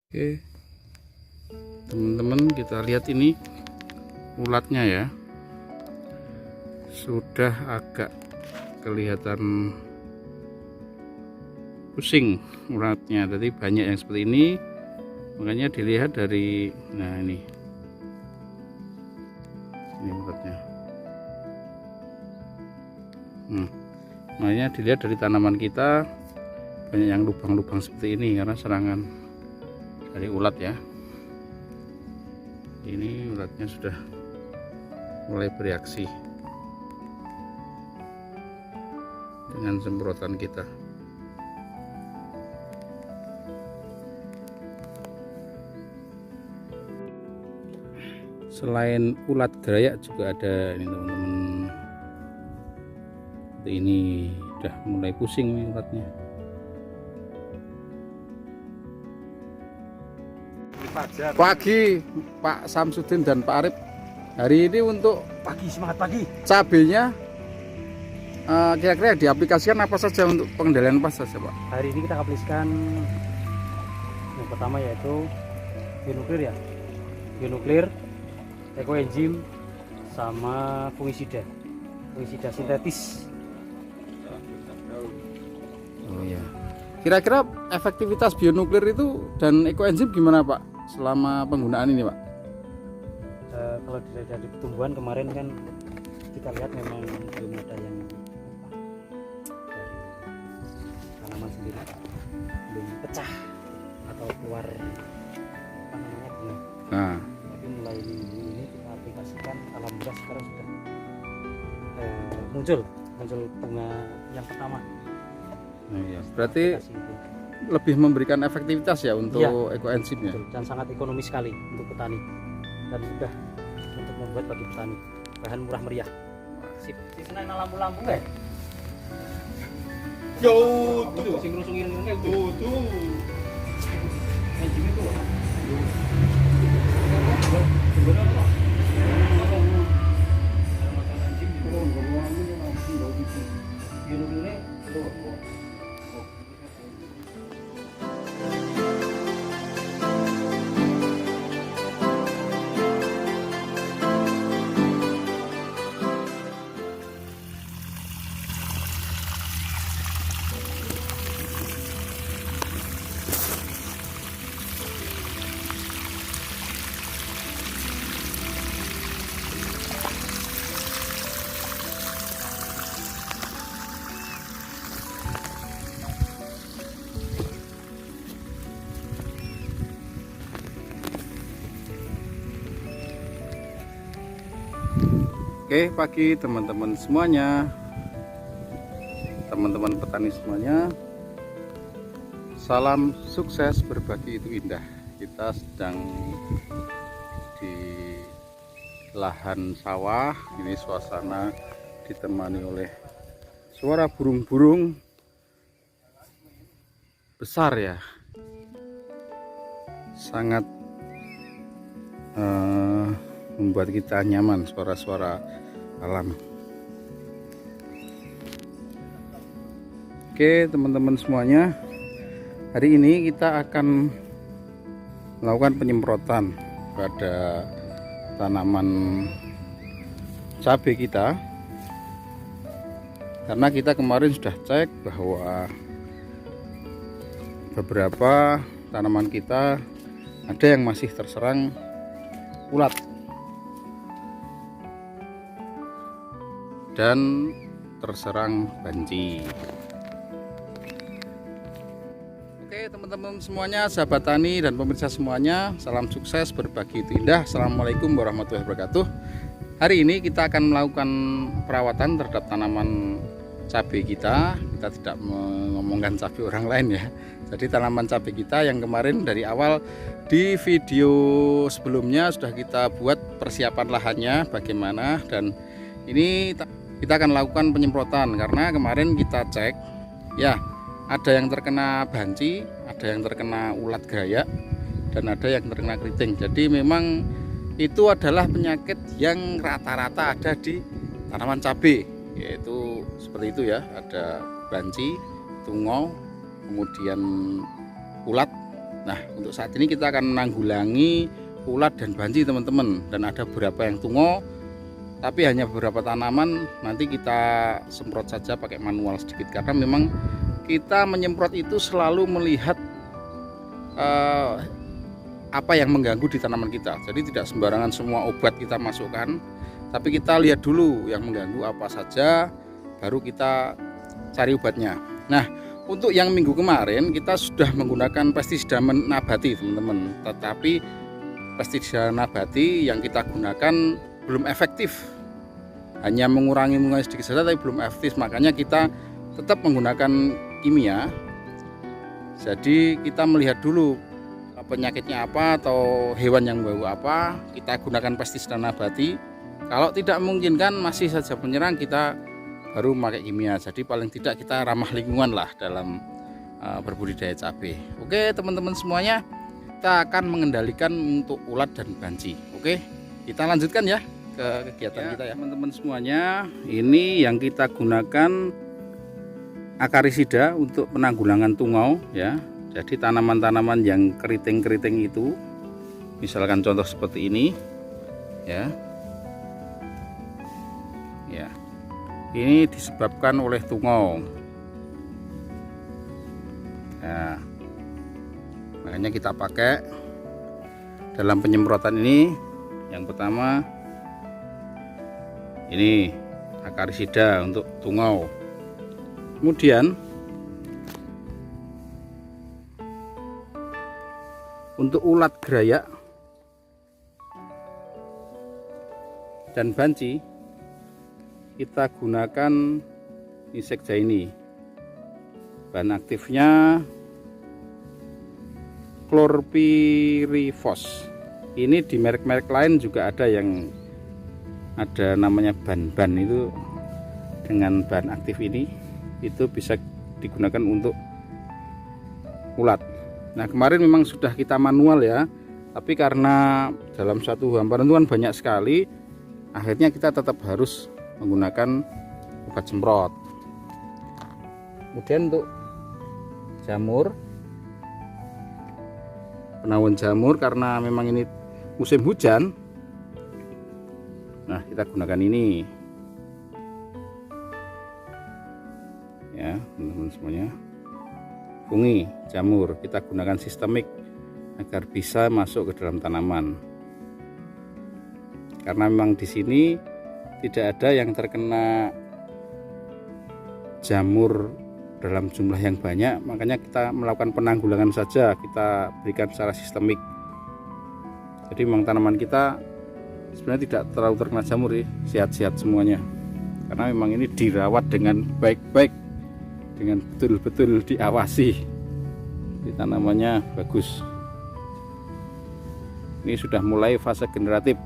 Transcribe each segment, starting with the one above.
Oke, teman-teman, kita lihat ini ulatnya ya, sudah agak kelihatan pusing ulatnya. Tadi banyak yang seperti ini, makanya dilihat dari ini ulatnya. Makanya dilihat dari tanaman kita banyak yang lubang-lubang seperti ini karena serangan dari ulat ya. Ini ulatnya sudah mulai bereaksi dengan semprotan kita. Selain ulat gerayak juga ada ini teman-teman. Ini udah mulai pusing nih ulatnya. Pagi Pak Samsudin dan Pak Arif, hari ini untuk pagi, semangat pagi. Cabenya kira-kira diaplikasikan apa saja untuk pengendalian apa saja Pak? Hari ini kita aplikasikan yang pertama yaitu bionuklir ya, bionuklir, ekoenzim, sama fungisida sintetis. Oh ya. Kira-kira efektivitas bionuklir itu dan ekoenzim gimana Pak selama penggunaan ini Pak? Kalau dari pertumbuhan kemarin kan kita lihat memang belum ada yang dari tanaman sendiri belum pecah atau keluar apa namanya bunga. Nah, Tapi mulai minggu ini kita aplikasikan, alhamdulillah sekarang sudah muncul bunga yang pertama. iya. Berarti Aplikasi itu. lebih memberikan efektivitas ya untuk ekoenzim ya. Betul, dan sangat ekonomis sekali untuk petani dan mudah untuk membuat bagi petani, bahan murah meriah. Sip, sisanya lampu-lampu ya. Yo, Itu sing rusungin ngene tuh. Engine itu. Oke, pagi teman-teman semuanya, teman-teman petani semuanya. Salam sukses, berbagi itu indah. Kita sedang di lahan sawah. Ini suasana ditemani oleh suara burung-burung besar ya. Sangat membuat kita nyaman, suara-suara alam. Oke teman-teman semuanya, hari ini kita akan melakukan penyemprotan pada tanaman cabai kita, karena kita kemarin sudah cek bahwa beberapa tanaman kita ada yang masih terserang ulat dan terserang banci. Oke teman-teman semuanya, sahabat tani dan pemirsa semuanya, salam sukses, berbagi itu indah. Assalamualaikum warahmatullahi wabarakatuh. Hari ini kita akan melakukan perawatan terhadap tanaman cabai kita. Kita tidak mengomongkan cabai orang lain ya. Jadi tanaman cabai kita yang kemarin dari awal di video sebelumnya sudah kita buat persiapan lahannya bagaimana, dan ini kita akan lakukan penyemprotan karena kemarin kita cek ya, ada yang terkena banci, ada yang terkena ulat gerayak, dan ada yang terkena keriting. Jadi memang itu adalah penyakit yang rata-rata ada di tanaman cabai, yaitu seperti itu ya, ada banci, tungau, kemudian ulat, Nah, untuk saat ini kita akan menanggulangi ulat dan banci teman-teman, dan ada beberapa yang tungo, tapi hanya beberapa tanaman nanti kita semprot saja pakai manual sedikit, karena memang kita menyemprot itu selalu melihat apa yang mengganggu di tanaman kita. Jadi tidak sembarangan semua obat kita masukkan, tapi kita lihat dulu yang mengganggu apa saja, baru kita cari obatnya. Nah, untuk yang minggu kemarin kita sudah menggunakan pestisida nabati teman-teman, tetapi pestisida nabati yang kita gunakan belum efektif, hanya mengurangi sedikit saja tapi belum efektif, makanya kita tetap menggunakan kimia. Jadi kita melihat dulu penyakitnya apa atau hewan yang bau apa, kita gunakan pestisida nabati. Kalau tidak memungkinkan masih saja menyerang, kita baru memakai kimia. Jadi paling tidak kita ramah lingkungan lah dalam berbudidaya cabai. Oke teman-teman semuanya, kita akan mengendalikan untuk ulat dan banci. Oke, kita lanjutkan ya ke kegiatan kita ya teman-teman semuanya. Ini yang kita gunakan akarisida untuk penanggulangan tungau ya. Jadi tanaman-tanaman yang keriting-keriting itu, misalkan contoh seperti ini ya. Ya. Ini disebabkan oleh tungau. Nah, makanya kita pakai dalam penyemprotan ini. Yang pertama ini akarisida untuk tungau. Kemudian untuk ulat gerayak dan banci kita gunakan insekja ini. Bahan aktifnya chlorpyrifos. Ini di merek-merek lain juga ada yang ada namanya ban-ban, itu dengan bahan aktif ini itu bisa digunakan untuk ulat. Nah, kemarin memang sudah kita manual ya, tapi karena dalam satu hamparan itu kan banyak sekali, akhirnya kita tetap harus menggunakan obat semprot. Kemudian untuk jamur, penawon jamur, karena memang ini musim hujan, nah kita gunakan ini ya teman-teman semuanya. Fungi jamur kita gunakan sistemik agar bisa masuk ke dalam tanaman, karena memang di sini tidak ada yang terkena jamur dalam jumlah yang banyak, makanya kita melakukan penanggulangan saja, kita berikan secara sistemik. Jadi memang tanaman kita sebenarnya tidak terlalu terkena jamur ya, sehat-sehat semuanya, karena memang ini dirawat dengan baik-baik, dengan betul-betul diawasi. Di tanamannya bagus. Ini sudah mulai fase generatif,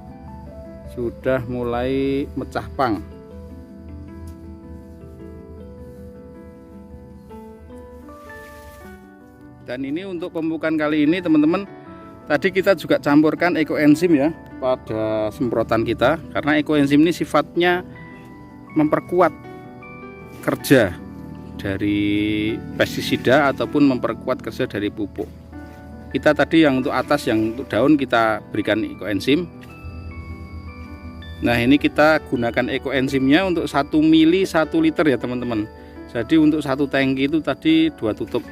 sudah mulai mecah pang. Dan ini untuk pemupukan kali ini teman-teman, tadi kita juga campurkan ekoenzim ya pada semprotan kita, karena ekoenzim ini sifatnya memperkuat kerja dari pestisida ataupun memperkuat kerja dari pupuk. Kita tadi yang untuk atas, yang untuk daun kita berikan ekoenzim. Nah, ini kita gunakan ekoenzimnya untuk 1 mili 1 liter ya teman-teman. Jadi untuk satu tangki itu tadi 2 tutup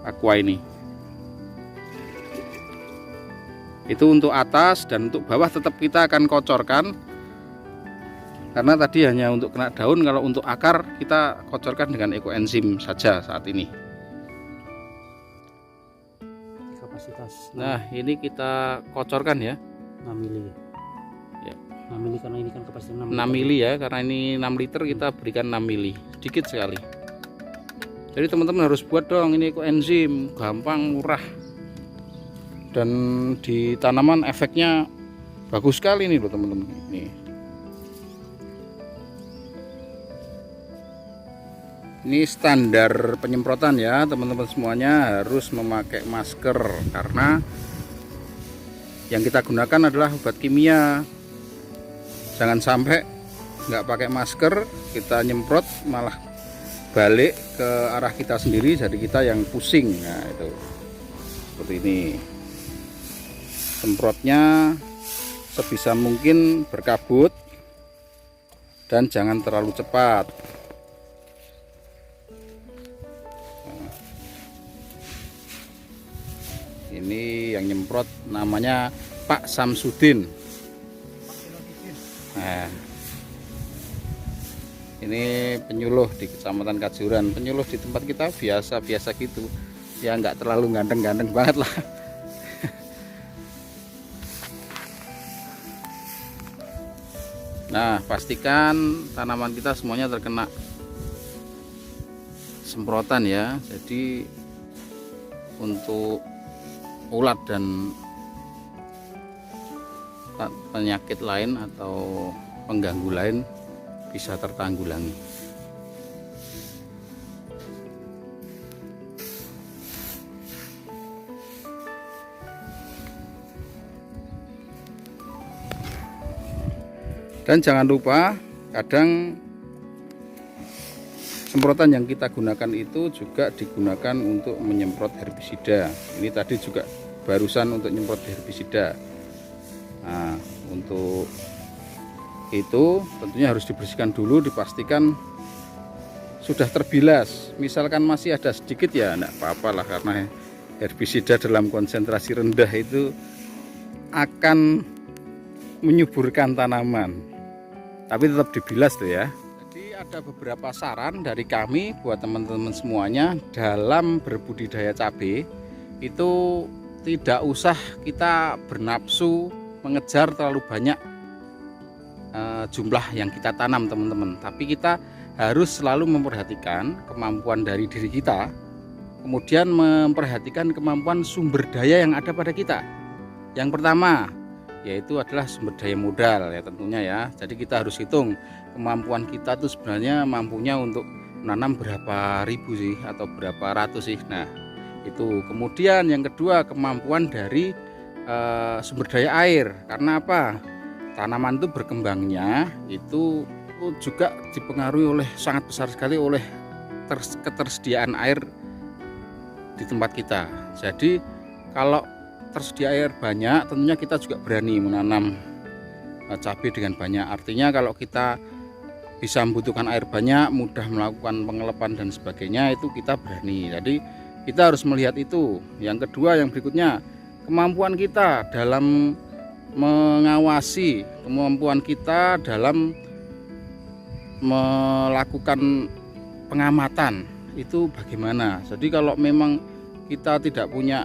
aqua ini. Itu untuk atas, dan untuk bawah tetap kita akan kocorkan, karena tadi hanya untuk kena daun. Kalau untuk akar kita kocorkan dengan ekoenzim saja saat ini. Kapasitas. Nah, ini kita kocorkan ya 6 mili. Ya. 6 mili karena ini kan kapasitas 6 mili ya, karena ini 6 liter kita berikan 6 mili, sedikit sekali. Jadi teman-teman harus buat dong ini ekoenzim, gampang, murah, dan di tanaman efeknya bagus sekali nih loh teman-teman. Ini standar penyemprotan ya teman-teman semuanya, harus memakai masker karena yang kita gunakan adalah obat kimia. Jangan sampai nggak pakai masker, kita nyemprot malah balik ke arah kita sendiri, jadi kita yang pusing. Nah itu seperti ini. Semprotnya sebisa mungkin berkabut dan jangan terlalu cepat. Nah, ini yang nyemprot namanya Pak Samsudin. Nah, ini penyuluh di Kecamatan Kajuran. Penyuluh di tempat kita biasa-biasa gitu ya, nggak terlalu ganteng-ganteng banget lah. Nah, pastikan tanaman kita semuanya terkena semprotan ya. Jadi untuk ulat dan penyakit lain atau pengganggu lain bisa tertanggulangi. Dan jangan lupa, kadang semprotan yang kita gunakan itu juga digunakan untuk menyemprot herbisida. Ini tadi juga barusan untuk menyemprot herbisida. Nah, untuk itu tentunya harus dibersihkan dulu, dipastikan sudah terbilas. Misalkan masih ada sedikit ya enggak apa-apa lah, karena herbisida dalam konsentrasi rendah itu akan menyuburkan tanaman. Tapi tetap dibilas tuh ya. Jadi ada beberapa saran dari kami buat teman-teman semuanya dalam berbudidaya cabai. Itu tidak usah kita bernafsu mengejar terlalu banyak jumlah yang kita tanam teman-teman. Tapi kita harus selalu memperhatikan kemampuan dari diri kita, kemudian memperhatikan kemampuan sumber daya yang ada pada kita. Yang pertama yaitu adalah sumber daya modal ya tentunya ya. Jadi kita harus hitung kemampuan kita tuh sebenarnya mampunya untuk menanam berapa ribu sih atau berapa ratus sih. Nah itu. Kemudian yang kedua, kemampuan dari sumber daya air. Karena apa? Tanaman itu berkembangnya itu juga dipengaruhi oleh sangat besar sekali oleh ketersediaan air di tempat kita. Jadi kalau tersedia air banyak, tentunya kita juga berani menanam cabai dengan banyak. Artinya kalau kita bisa membutuhkan air banyak, mudah melakukan pengelepan dan sebagainya, itu kita berani. Jadi kita harus melihat itu. Yang kedua, yang berikutnya, kemampuan kita dalam mengawasi, kemampuan kita dalam melakukan pengamatan itu bagaimana. Jadi kalau memang kita tidak punya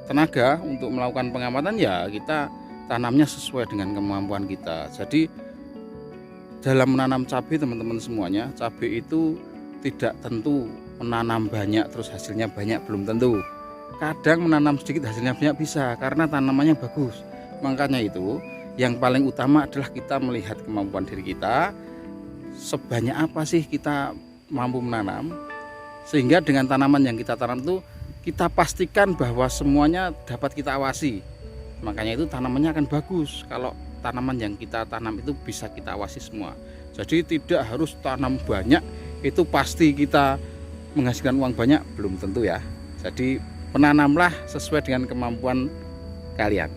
tenaga untuk melakukan pengamatan, ya kita tanamnya sesuai dengan kemampuan kita. Jadi dalam menanam cabai teman-teman semuanya, cabai itu tidak tentu menanam banyak terus hasilnya banyak, belum tentu. Kadang menanam sedikit hasilnya banyak bisa, karena tanamannya bagus. Makanya itu yang paling utama adalah kita melihat kemampuan diri kita, sebanyak apa sih kita mampu menanam, sehingga dengan tanaman yang kita tanam itu kita pastikan bahwa semuanya dapat kita awasi. Makanya itu tanamannya akan bagus kalau tanaman yang kita tanam itu bisa kita awasi semua. Jadi tidak harus tanam banyak itu pasti kita menghasilkan uang banyak, belum tentu ya. Jadi menanamlah sesuai dengan kemampuan kalian.